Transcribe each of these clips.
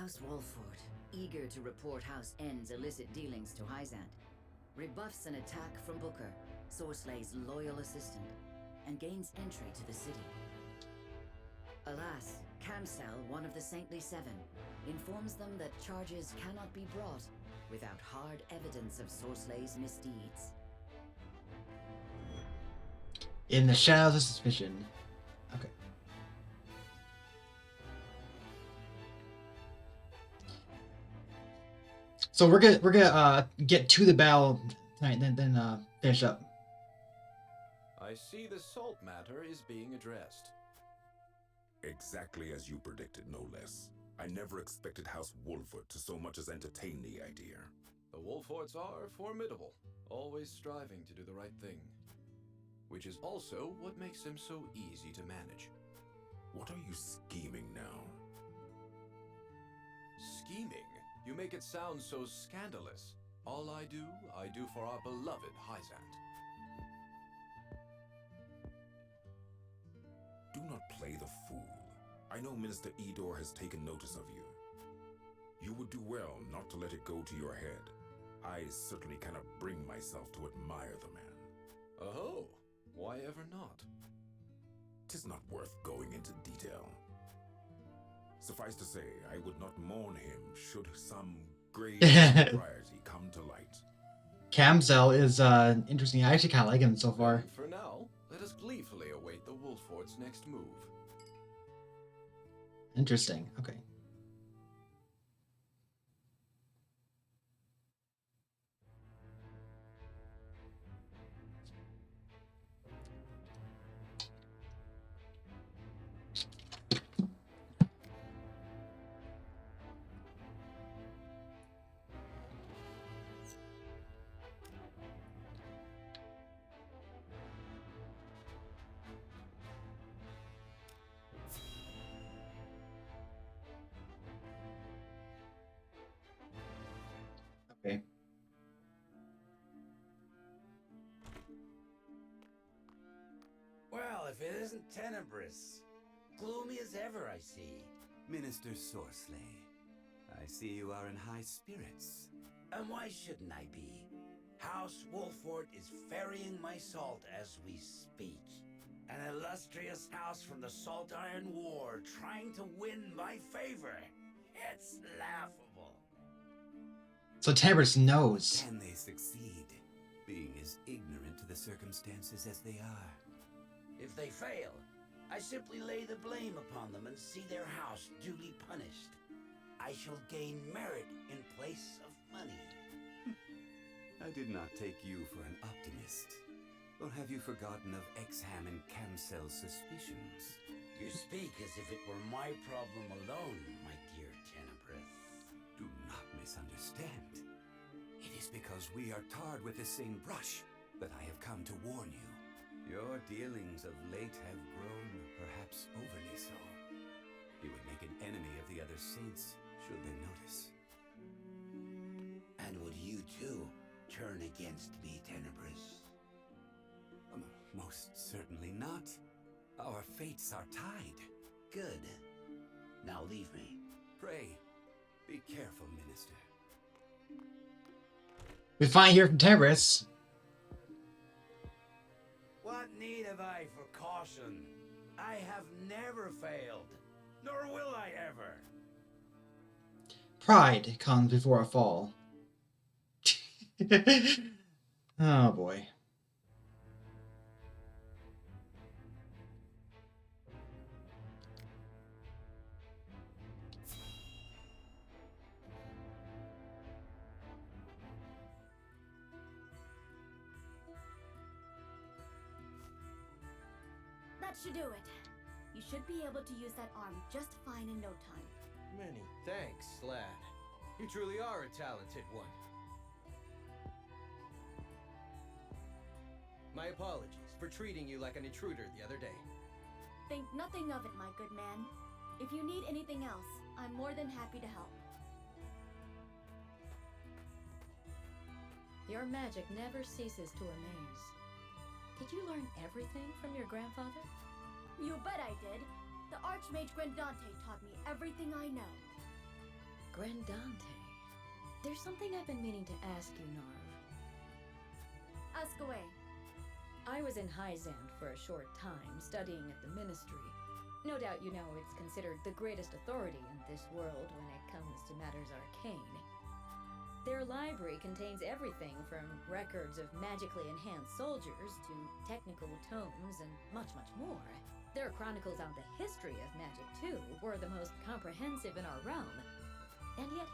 House Wolford, eager to report House N's illicit dealings to Hyzant, rebuffs an attack from Booker, Sorslay's loyal assistant, and gains entry to the city. Alas, Kamsell, one of the Saintly Seven, informs them that charges cannot be brought without hard evidence of Sorslay's misdeeds. In the shadows of suspicion. Okay. So we're gonna get to the battle tonight, then finish up. I see the salt matter is being addressed. Exactly as you predicted, no less. I never expected House Wolford to so much as entertain the idea. The Wolfords are formidable, always striving to do the right thing. Which is also what makes them so easy to manage. What are you scheming now? Scheming? You make it sound so scandalous. All I do for our beloved Hyzant. Do not play the fool. I know Minister Edor has taken notice of you. You would do well not to let it go to your head. I certainly cannot bring myself to admire the man. Oh, why ever not? 'Tis not worth going into detail. Suffice to say, I would not mourn him should some grave impropriety come to light. Kamsell is interesting. I actually kind of like him so far. And for now, let us gleefully await the Wolford's next move. Interesting. Okay. Okay. Well, if it isn't tenebrous. Gloomy as ever, I see. Minister Sorsley, I see you are in high spirits. And why shouldn't I be? House Wolford is ferrying my salt as we speak. An illustrious house from the Salt Iron War trying to win my favor. It's laughable. So Tenebris knows. Can they succeed, being as ignorant to the circumstances as they are? If they fail, I simply lay the blame upon them and see their house duly punished. I shall gain merit in place of money. I did not take you for an optimist. Or have you forgotten of Exham and Kamsell's suspicions? You speak as if it were my problem alone, my dear Tenebrith. Do not misunderstand. It is because we are tarred with the same brush that I have come to warn you. Your dealings of late have grown perhaps overly so. You would make an enemy of the other saints should they notice. And would you too turn against me, Tenebris? Most certainly not. Our fates are tied. Good. Now leave me. Pray, be careful, Minister. We finally hear from Tenebris. What need have I for caution? I have never failed, nor will I ever. Pride comes before a fall. Oh boy. That should do it. You should be able to use that arm just fine in no time. Many thanks, lad. You truly are a talented one. My apologies for treating you like an intruder the other day. Think nothing of it, my good man. If you need anything else, I'm more than happy to help. Your magic never ceases to amaze. Did you learn everything from your grandfather? You bet I did. The Archmage Grandante taught me everything I know. Grandante. There's something I've been meaning to ask you, Narv. Ask away. I was in Hyzant for a short time, studying at the Ministry. No doubt you know it's considered the greatest authority in this world when it comes to matters arcane. Their library contains everything from records of magically enhanced soldiers to technical tomes and much, much more. Their chronicles on the history of magic, too, were the most comprehensive in our realm. And yet,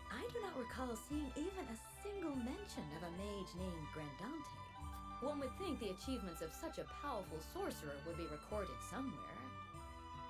I do not recall seeing even a single mention of a mage named Grandante. One would think the achievements of such a powerful sorcerer would be recorded somewhere.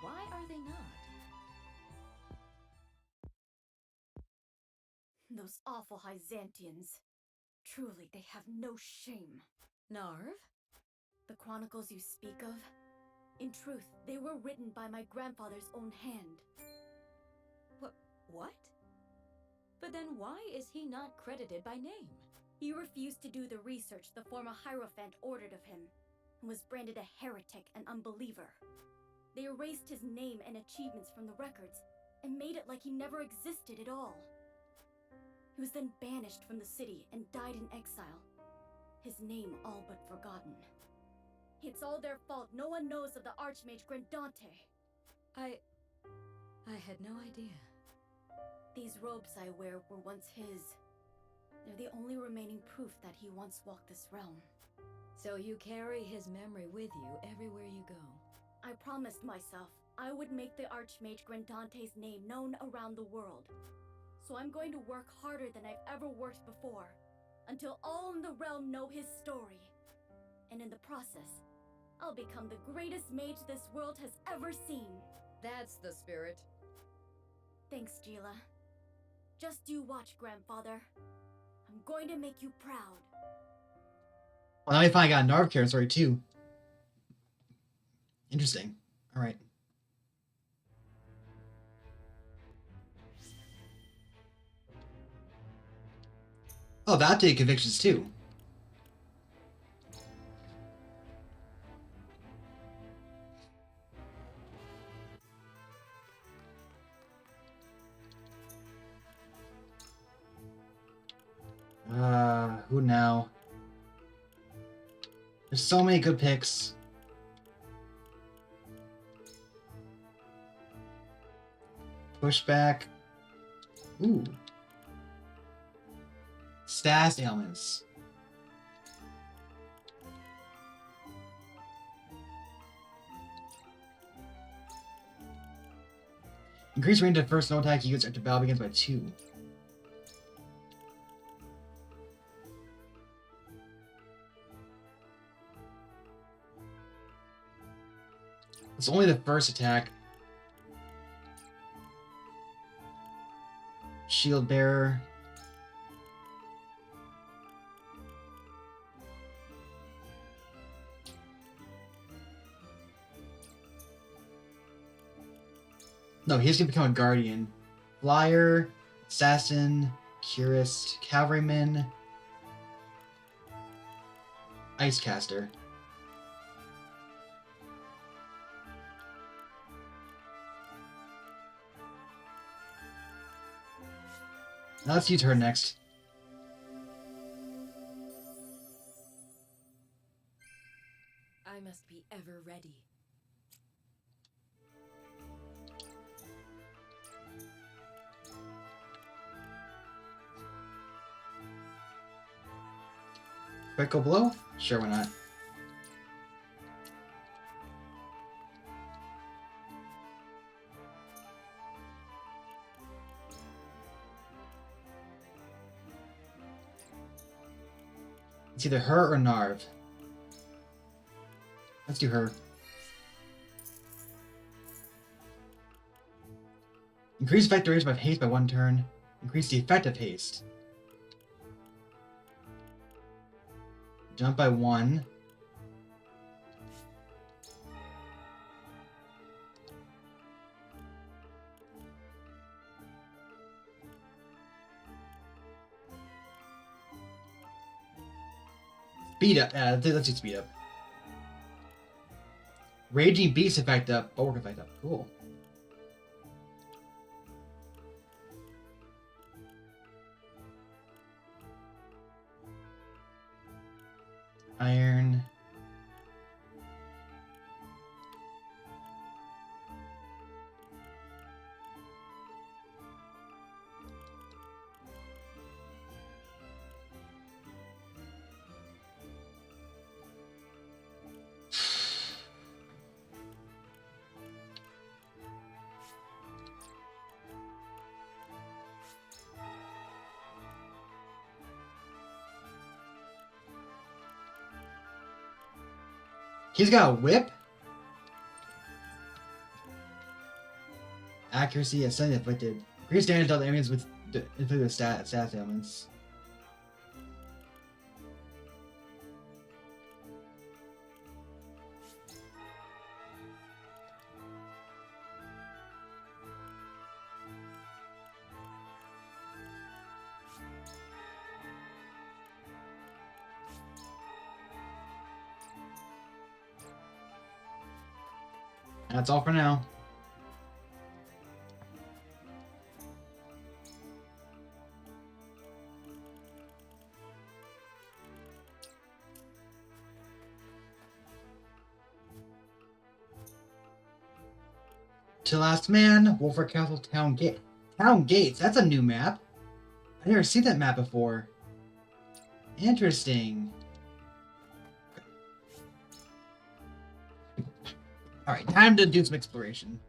Why are they not? Those awful Hyzantians. Truly, they have no shame. Narv? The chronicles you speak of? In truth, they were written by my grandfather's own hand. What? But then why is he not credited by name? He refused to do the research the former Hierophant ordered of him, and was branded a heretic and unbeliever. They erased his name and achievements from the records, and made it like he never existed at all. He was then banished from the city and died in exile, his name all but forgotten. It's all their fault no one knows of the Archmage Grandante. I had no idea. These robes I wear were once his. They're the only remaining proof that he once walked this realm. So you carry his memory with you everywhere you go. I promised myself I would make the Archmage Grandante's name known around the world. So I'm going to work harder than I've ever worked before, until all in the realm know his story. And in the process, I'll become the greatest mage this world has ever seen. That's the spirit. Thanks, Gila. Just you watch, Grandfather. I'm going to make you proud. Well, now we finally got a Narv character story too. Interesting. All right. Oh, that did convictions too. Who now? There's so many good picks. Pushback. Ooh. Status ailments. Increase range of first no attack you use after battle begins by 2. It's only the first attack. Shield bearer. No, he's gonna become a guardian. Flyer, assassin, curist, cavalryman, ice caster. Now let's use her next. I must be ever ready. Critical blow? Sure, why not? It's either her or Narv. Let's do her. Increase effect duration of haste by 1 turn. Increase the effect of haste. Jump by 1. Speed up. Let's do speed up. Raging Beast effect up. Bulwark effect up. Cool. Iron. He's got a whip? Accuracy is suddenly inflicted. Increase damage to other enemies with inflicted with stat ailments. That's all for now. To Last Man, Wolford Castle Town Gate. Town Gates, that's a new map. I never seen that map before. Interesting. Alright, time to do some exploration.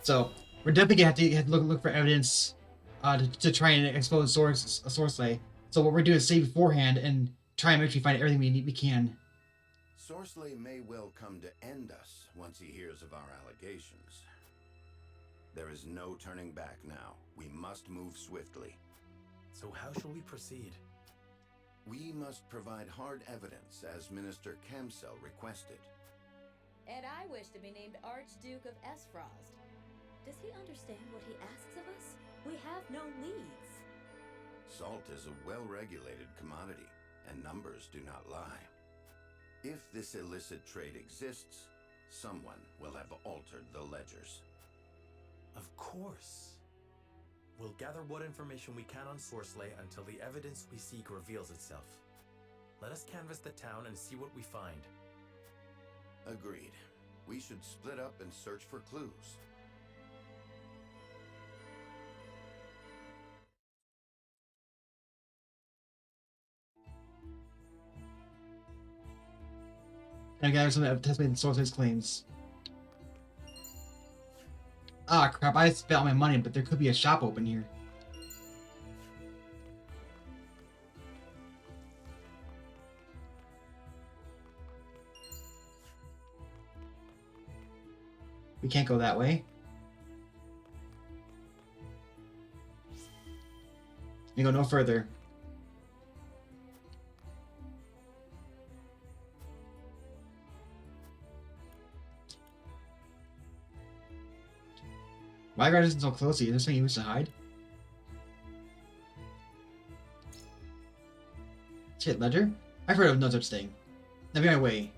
So, we're definitely gonna have to look for evidence to try and expose a source lay. So what we're doing is save beforehand and try and make sure we find everything we can. Sorcelet may well come to end us once he hears of our allegations. There is no turning back now. We must move swiftly. So how shall we proceed? We must provide hard evidence, as Minister Kamsell requested. And I wish to be named Archduke of Esfrost. Does he understand what he asks of us? We have no leads. Salt is a well-regulated commodity, and numbers do not lie. If this illicit trade exists, someone will have altered the ledgers. Of course. We'll gather what information we can on Sorcelet until the evidence we seek reveals itself. Let us canvass the town and see what we find. Agreed. We should split up and search for clues. And gather some testing Sorcerer's claims. Ah, crap, I spent all my money, but there could be a shop open here. We can't go that way. We go no further. Why guard isn't so close? Is there something you wish to hide? Shit, ledger? I've heard of no such thing. Now be on my way.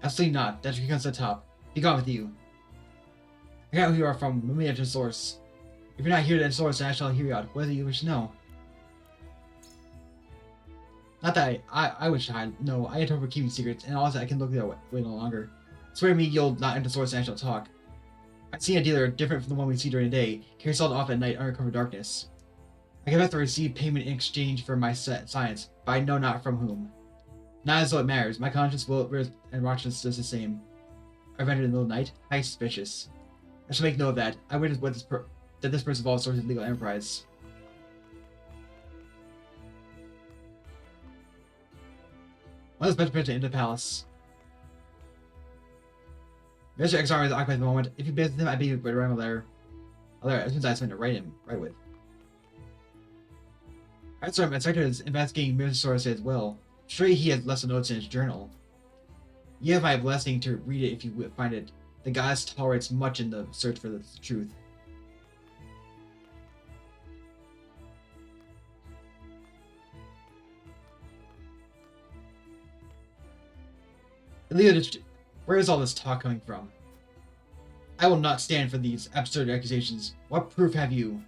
Absolutely not. That should come to the top. Be gone with you. I got who you are from. Move me to the source. If you're not here to the source, then I shall hear you out. Whether you wish to know. Not that I wish to hide. No, I had over keeping secrets, and also I can look that way no longer. Swear to me you'll not enter the source and I shall talk. I've seen a dealer different from the one we see during the day. Carry salt off at night under cover of darkness. I have to receive payment in exchange for my science, but I know not from whom. Not as though it matters. My conscience will and watches does the same. I've entered in the middle of the night. Highly suspicious. I shall make note of that. I witnessed that this person involves sources of legal enterprise. One of the special into the palace. Mr. XR is occupied at the moment. If you visit him, I beg you to write him a letter. As soon as I have something to write with. Alright, so Inspector is investigating Mr. Source as well. Surely he has left some notes in his journal. You have my blessing to read it if you find it. The goddess tolerates much in the search for the truth. Where is all this talk coming from? I will not stand for these absurd accusations. What proof have you?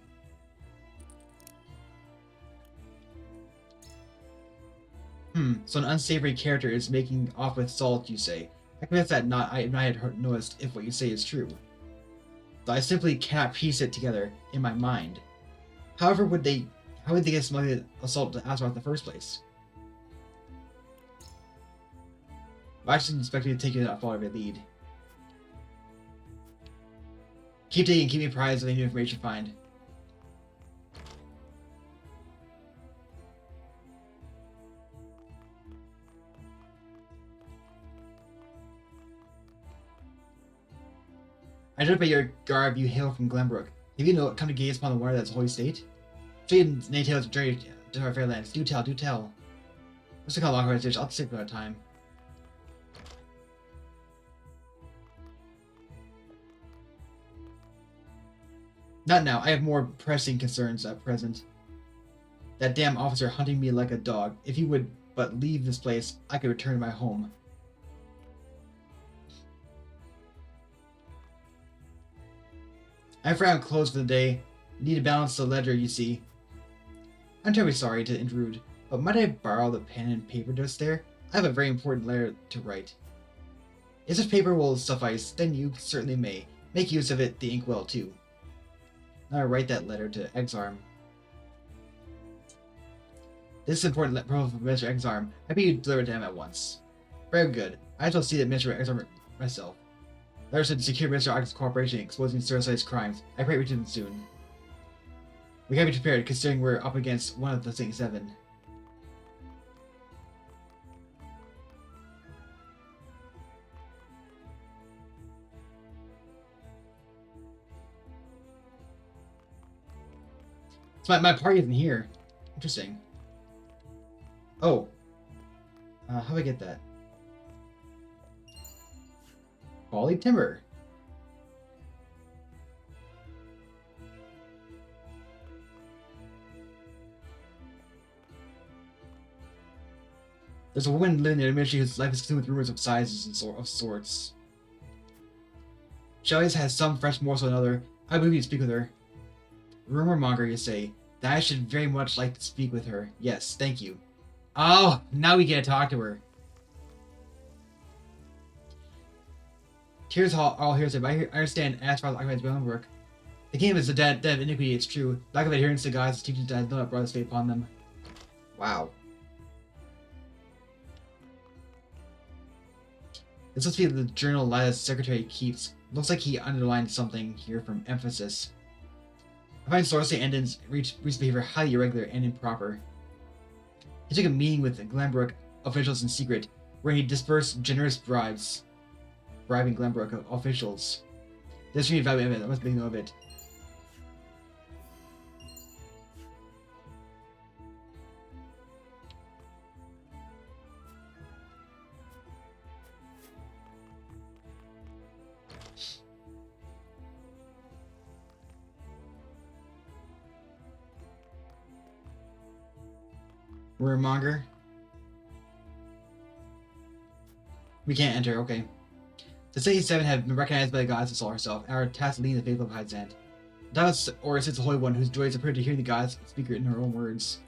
So an unsavory character is making off with Salt, you say. I confess that I had noticed if what you say is true. So I simply cannot piece it together in my mind. How would they get somebody to assault to Azeroth in the first place? I shouldn't expect you to take you that far of a lead. Keep digging and keep me apprised of any new information you find. I judge by your garb you hail from Glenbrook. Have you come to gaze upon the water that's holy state? Jade nay tales of journey to our fair lands. Do tell, do tell. Let's look how long it is. I'll take our time. Not now. I have more pressing concerns at present. That damn officer hunting me like a dog. If he would but leave this place, I could return to my home. I'm afraid I'm closed for the day. Need to balance the ledger, you see. I'm terribly sorry to intrude, but might I borrow the pen and paper just there? I have a very important letter to write. If this paper will suffice, then you certainly may. Make use of it, the ink will too. Now I write that letter to Exarm. This is important proposal from Mr. Exarm. I beg you to deliver it to him at once. Very good. I shall see that Mr. Exarm myself. Letter said to secure Mr. Ogden's cooperation in exposing Cersei's crimes. I pray we return soon. We gotta be prepared, considering we're up against one of the St. Seven. So my party isn't here. Interesting. Oh. How do I get that? Quality timber. There's a woman living in a ministry whose life is consumed with rumors of sizes and of sorts. She always has some fresh morsel or another. I believe you to speak with her. Rumor monger, you say. That I should very much like to speak with her. Yes, thank you. Oh, now we get to talk to her. Tears all hears it, but I understand Asphar's arguments beyond work. The kingdom is the dead of iniquity, it's true. Lack of adherence to God's teachings has not brought this fate upon them. Wow. This must be the journal Lila's secretary keeps. Looks like he underlined something here from emphasis. I find Sorsay Endon's recent behavior highly irregular and improper. He took a meeting with Glenbrook officials in secret, where he dispersed generous bribes. Bribing Glenbrook officials. This should be evaluated. I must make note of it. Rumormonger. We can't enter, okay. The City 7 have been recognized by the gods of Sol herself, and are tasked to lead the faithful of Hyzant. Thus, or is the Holy One, whose joys appear to hear the gods speak in her own words.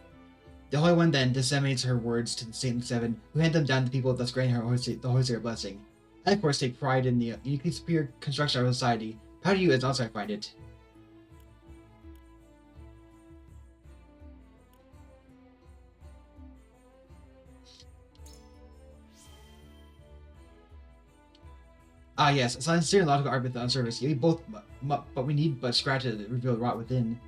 The Holy One then disseminates her words to the Saint 7, who hand them down to people, thus granting her the Holy Spirit blessing. I, of course, take pride in the uniquely superior construction of our society. How do you, as outside, find it? Ah, yes, a sincere and logical argument on service. We both, but we need but scratch to reveal the rot within.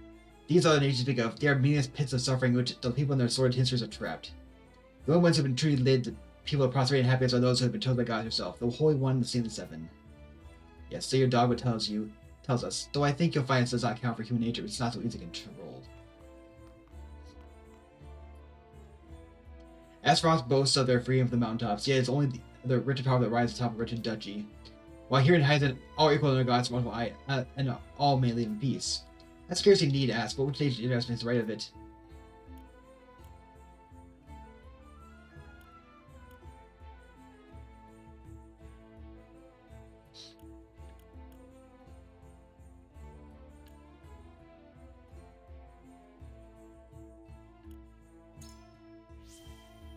These are the nations speak of. They are meaningless pits of suffering which the people in their sordid histories are trapped. The only ones who have been truly led to people of prosperity and happiness are those who have been chosen by God herself, the Holy One, the Saint of the Seven. Yes, so your dogma tells us. Though I think you'll find this does not count for human nature, it's not so easily controlled. Azeroth boasts of their freedom from the mountaintops, yet it's only the rich and power that rise to the top of a wretched duchy. While here in Hyzen, all equal to the gods, wonderful and all may live in peace. I scarcely need to ask, but which age interests me is the right of it.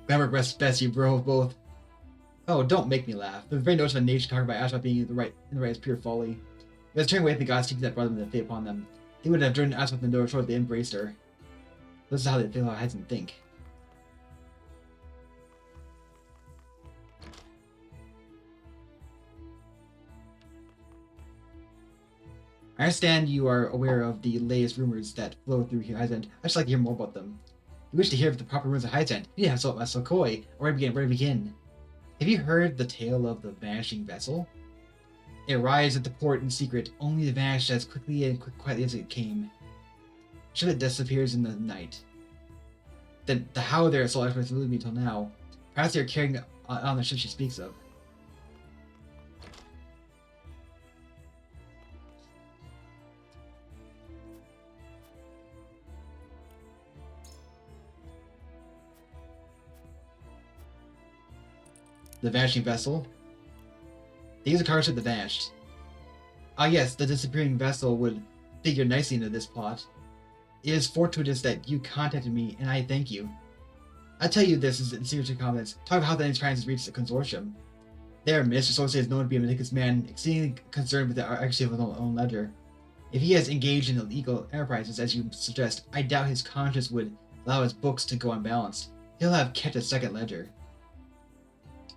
Remember, best you bro both. Oh, don't make me laugh. The very notion of a nation conquered by Ash being in the right is pure folly. It was turning away from the gods, seeking that brought them the fate upon them. They would have driven Ash from the door short they embraced her. This is how they feel how Hyzen think. I understand you are aware of the latest rumors that flow through Hyzen. I'd just like to hear more about them. If you wish to hear of the proper rumors of Hyzen, you need to have a Sokoi, or where to begin. Have you heard the tale of the vanishing vessel? It arrives at the port in secret, only to vanish as quickly and quietly as it came. Ship it disappears in the night. Then the how their assault experts eluded me till now. Perhaps they are carrying on the ship she speaks of. The vanishing vessel. They use a cargo ship that vanished. Ah yes, the disappearing vessel would figure nicely into this plot. It is fortuitous that you contacted me, and I thank you. I tell you this in serious comments. Talk about how the enterprise has reached the consortium. There, Minister Sorcerer is known to be a meticulous man, exceedingly concerned with the accuracy of his own ledger. If he has engaged in illegal enterprises, as you suggest, I doubt his conscience would allow his books to go unbalanced. He'll have kept a second ledger.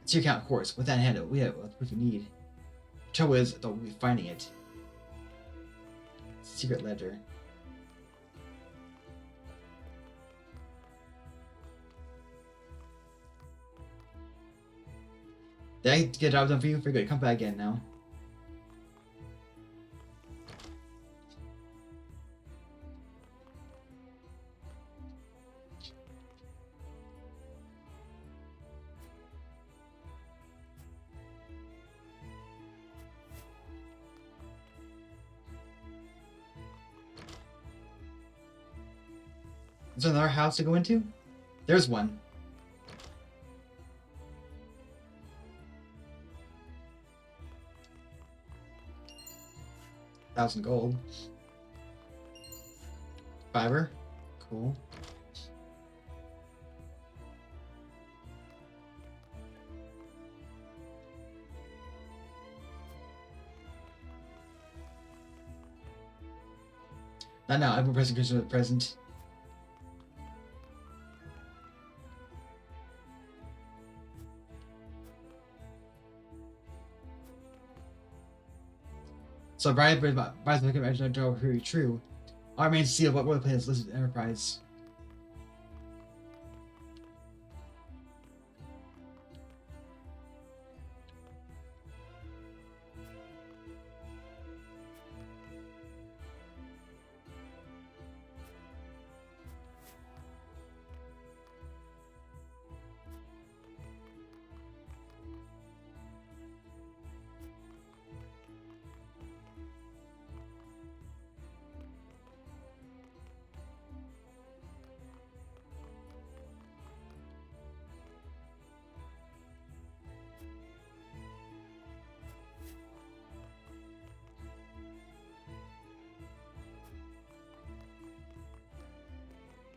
It's your account, of course. With that in hand, we have what we need. The trouble is, though, we'll be finding it. Secret ledger. Did I get a job done for you? Very good. Come back again now. Is there another house to go into? There's one. $1,000 gold. Fiber. Cool. Not now. I'm present Christmas present. So Brian buys the convention are very true. All remains to see what role play is listed in Enterprise.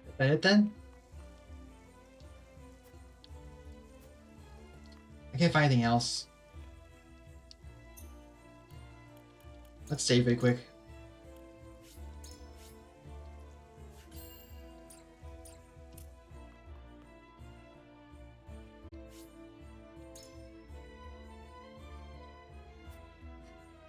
Is that it then? I can't find anything else. Let's save really quick.